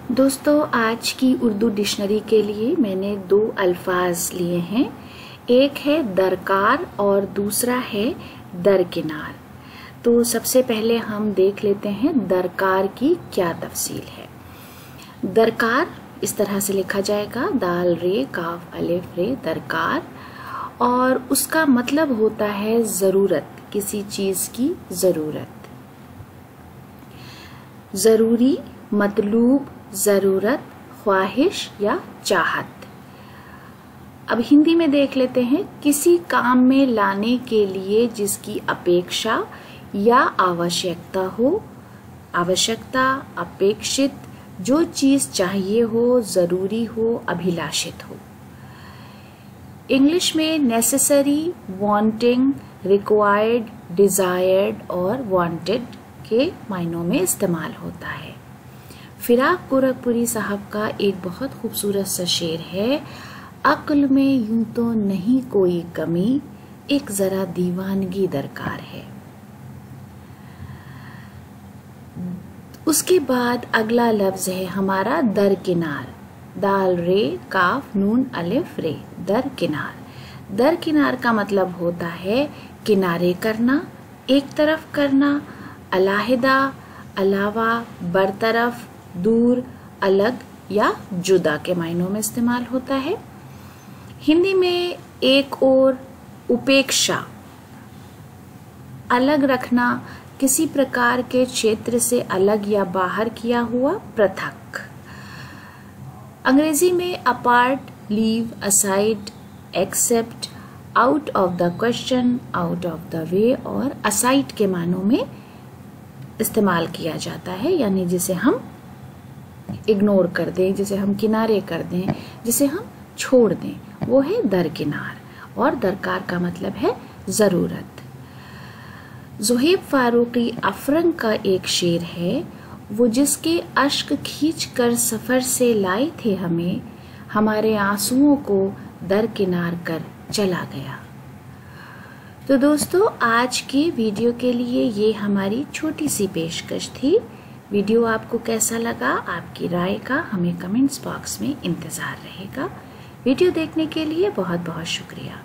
दोस्तों, आज की उर्दू डिक्शनरी के लिए मैंने दो अल्फाज लिए हैं। एक है दरकार और दूसरा है दरकिनार। तो सबसे पहले हम देख लेते हैं दरकार की क्या तफसील है। दरकार इस तरह से लिखा जाएगा, दाल रे काफ अलिफ रे, दरकार। और उसका मतलब होता है ज़रूरत, किसी चीज़ की ज़रूरत। ज़रूरी, मतलूब, ज़रूरत, ख्वाहिश या चाहत। अब हिंदी में देख लेते हैं, किसी काम में लाने के लिए जिसकी अपेक्षा या आवश्यकता हो। आवश्यकता, अपेक्षित, जो चीज़ चाहिए हो, ज़रूरी हो, अभिलाषित हो। इंग्लिश में नेसेसरी, वांटिंग, रिक्वायर्ड, डिज़ायर्ड और वांटेड के मायनों में इस्तेमाल होता है। फिराक गोरखपुरी साहब का एक बहुत खूबसूरत सा शेर है, अक्ल में यूं तो नहीं कोई कमी, एक जरा दीवानगी दरकार है। उसके बाद अगला लफ्ज है हमारा दरकिनार, दाल रे काफ नून अलिफ रे, दरकिनार। दरकिनार का मतलब होता है किनारे करना, एक तरफ करना, अलहदा, अलावा, बरतरफ, दूर, अलग या जुदा के मायनों में इस्तेमाल होता है। हिंदी में एक और उपेक्षा, अलग रखना, किसी प्रकार के क्षेत्र से अलग या बाहर किया हुआ, पृथक। अंग्रेजी में apart, leave, aside, except, out of the question, out of the way और असाइड के मानों में इस्तेमाल किया जाता है, यानी जिसे हम इग्नोर कर दें, जिसे हम किनारे कर दें, जिसे हम छोड़ दें, वो है दरकिनार। और दरकार का मतलब है ज़रूरत। ज़ुहैब फारूकी अफरंग का एक शेर है, वो जिसके अश्क खींच कर सफ़र से लाए थे हमें, हमारे आंसुओं को दरकिनार कर चला गया। तो दोस्तों, आज के वीडियो के लिए ये हमारी छोटी सी पेशकश थी। वीडियो आपको कैसा लगा, आपकी राय का हमें कमेंट्स बॉक्स में इंतज़ार रहेगा। वीडियो देखने के लिए बहुत बहुत शुक्रिया।